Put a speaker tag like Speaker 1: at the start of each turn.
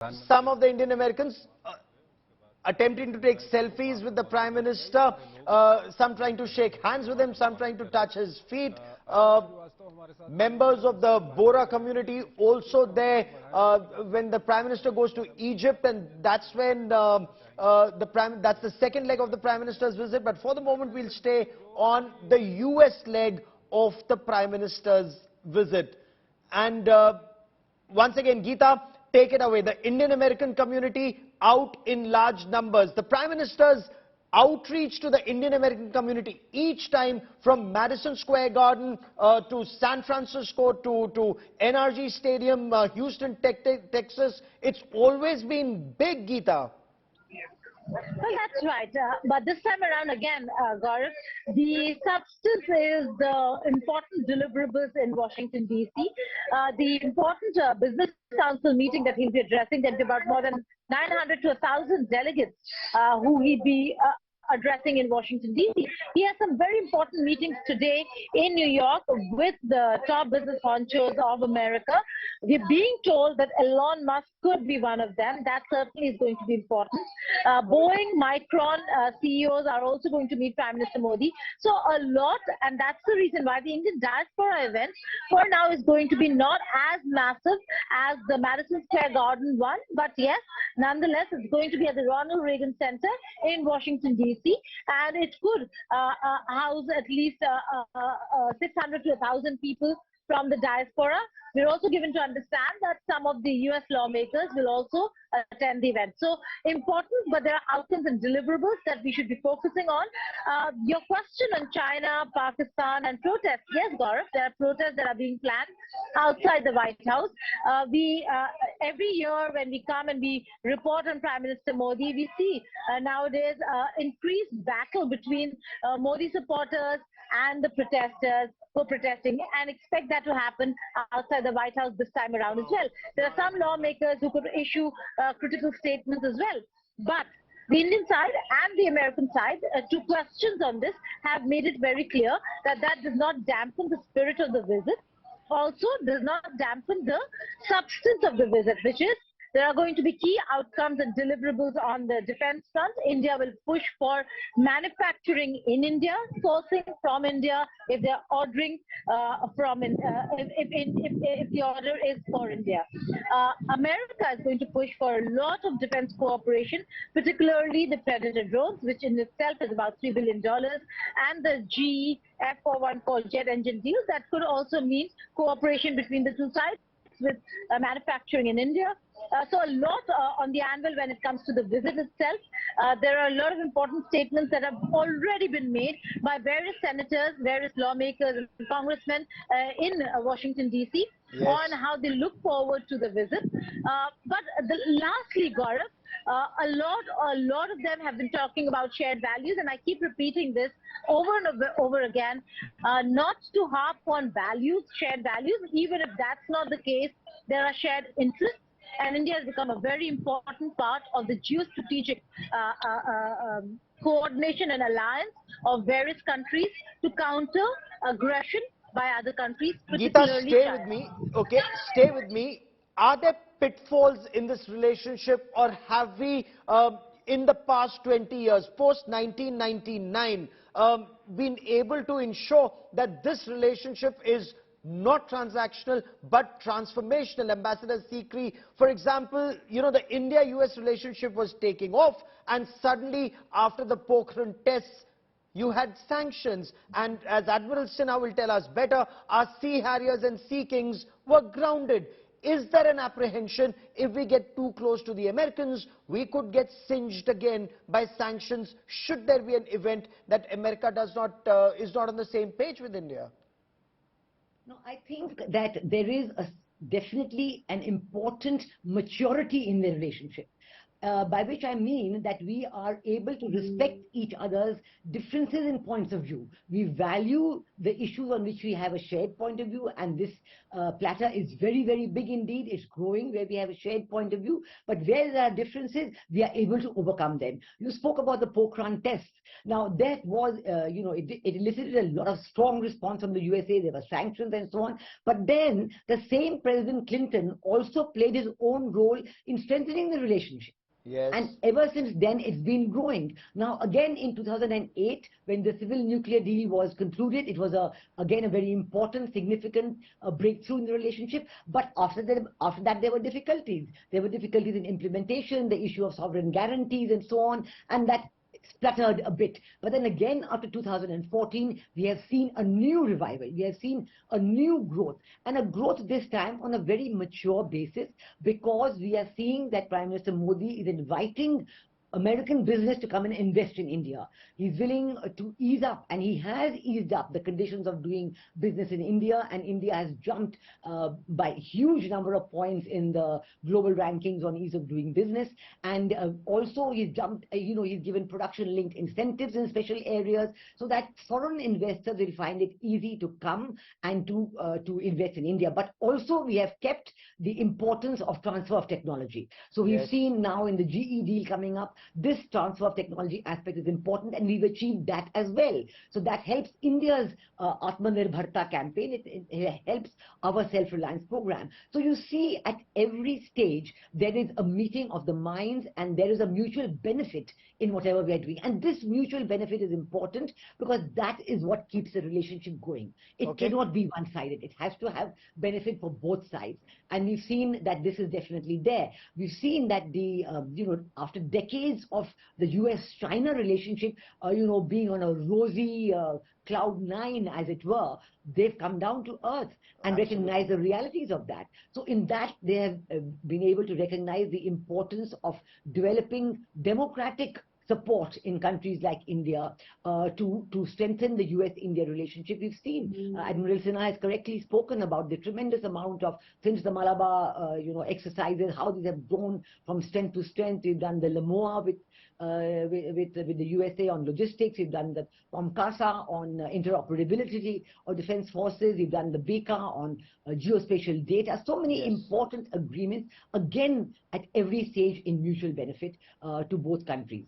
Speaker 1: some of the Indian Americans attempting to take selfies with the Prime Minister, some trying to shake hands with him, some trying to touch his feet. Members of the Bora community also there when the Prime Minister goes to Egypt, and that's when that's the second leg of the Prime Minister's visit. But for the moment, we'll stay on the US leg of the Prime Minister's visit. And once again, Geeta, take it away. The Indian American community out in large numbers. The Prime Minister's outreach to the Indian American community each time, from Madison Square Garden to San Francisco to NRG Stadium, Houston, Texas, it's always been big, Geeta.
Speaker 2: Well, that's right. But this time around again, Gaurav, the substance is the important deliverables in Washington, D.C. The important business council meeting that he'll be addressing, there'll be about more than 900 to 1,000 delegates who he'll be addressing in Washington, D.C. He has some very important meetings today in New York with the top business honchos of America. We're being told that Elon Musk could be one of them. That certainly is going to be important. Boeing, Micron CEOs are also going to meet Prime Minister Modi. So a lot, and that's the reason why the Indian diaspora event for now is going to be not as massive as the Madison Square Garden one, but yes, nonetheless, it's going to be at the Ronald Reagan Center in Washington, D.C., and it could house at least 600 to 1,000 people from the diaspora. We're also given to understand that some of the US lawmakers will also attend the event. So important, but there are outcomes and deliverables that we should be focusing on. Your question on China, Pakistan and protests. Yes, Gaurav, there are protests that are being planned outside the White House. Every year when we come and we report on Prime Minister Modi, we see nowadays increased battle between Modi supporters and the protesters who are protesting, and expect that to happen outside the White House this time around as well. There are some lawmakers who could issue critical statements as well. But the Indian side and the American side, two questions on this, have made it very clear that that does not dampen the spirit of the visit, also does not dampen the substance of the visit, which is there are going to be key outcomes and deliverables on the defense front. India will push for manufacturing in India, sourcing from India if they're ordering from if the order is for India. America is going to push for a lot of defense cooperation, particularly the Predator drones, which in itself is about $3 billion, and the GE F414 jet engine deal. That could also mean cooperation between the two sides with manufacturing in India. So a lot on the anvil when it comes to the visit itself. There are a lot of important statements that have already been made by various senators, various lawmakers and congressmen in Washington, D.C. Yes, on how they look forward to the visit. But lastly, Gaurav, a lot of them have been talking about shared values, and I keep repeating this over and over again, not to harp on values, shared values. Even if that's not the case, there are shared interests, and India has become a very important part of the geostrategic coordination and alliance of various countries to counter aggression by other countries, particularly
Speaker 1: Geeta, stay with me. Okay, stay with me. Are there pitfalls in this relationship, or have we, in the past 20 years, post 1999, been able to ensure that this relationship is not transactional but transformational? Ambassador Sikri, for example, you know, the India-US relationship was taking off, and suddenly after the Pokhran tests, you had sanctions, and as Admiral Sinha will tell us better, our Sea Harriers and Sea Kings were grounded. Is there an apprehension if we get too close to the Americans, we could get singed again by sanctions should there be an event that America is not on the same page with India?
Speaker 3: No, I think that there is definitely an important maturity in the relationship. by which I mean that we are able to respect each other's differences in points of view. We value the issues on which we have a shared point of view, and this platter is very, very big indeed. It's growing where we have a shared point of view, but where there are differences, we are able to overcome them. You spoke about the Pokhran tests. Now, that was, it elicited a lot of strong response from the USA. There were sanctions and so on. But then the same President Clinton also played his own role in strengthening the relationship.
Speaker 1: Yes.
Speaker 3: And ever since then, it's been growing. Now, again, in 2008, when the civil nuclear deal was concluded, it was, again, a very important, significant breakthrough in the relationship. But after that, there were difficulties. There were difficulties in implementation, the issue of sovereign guarantees and so on, and that spluttered a bit. But then again, after 2014, we have seen a new revival. We have seen a new growth, and a growth this time on a very mature basis, because we are seeing that Prime Minister Modi is inviting American business to come and invest in India. He's willing to ease up, and he has eased up the conditions of doing business in India, and India has jumped by a huge number of points in the global rankings on ease of doing business. And also he's jumped, he's given production-linked incentives in special areas so that foreign investors will find it easy to come and to invest in India. But also we have kept the importance of transfer of technology. So we've seen now in the GE deal coming up, this transfer of technology aspect is important, and we've achieved that as well. So that helps India's Atmanirbharta campaign. It helps our self-reliance program. So you see, at every stage, there is a meeting of the minds, and there is a mutual benefit in whatever we are doing. And this mutual benefit is important because that is what keeps the relationship going. It cannot be one-sided. It has to have benefit for both sides. And we've seen that this is definitely there. We've seen that the, after decades of the US-China relationship, being on a rosy cloud nine, as it were, they've come down to earth and recognize the realities of that. So in that, they have been able to recognize the importance of developing democratic support in countries like India to strengthen the US-India relationship. We've seen Admiral Sinha has correctly spoken about the tremendous amount of, since the Malabar exercises, how these have grown from strength to strength. We've done the Lamoa with the USA on logistics. We've done the POMCASA on interoperability of defense forces. We've done the BECA on geospatial data. So many important agreements, again, at every stage in mutual benefit to both countries.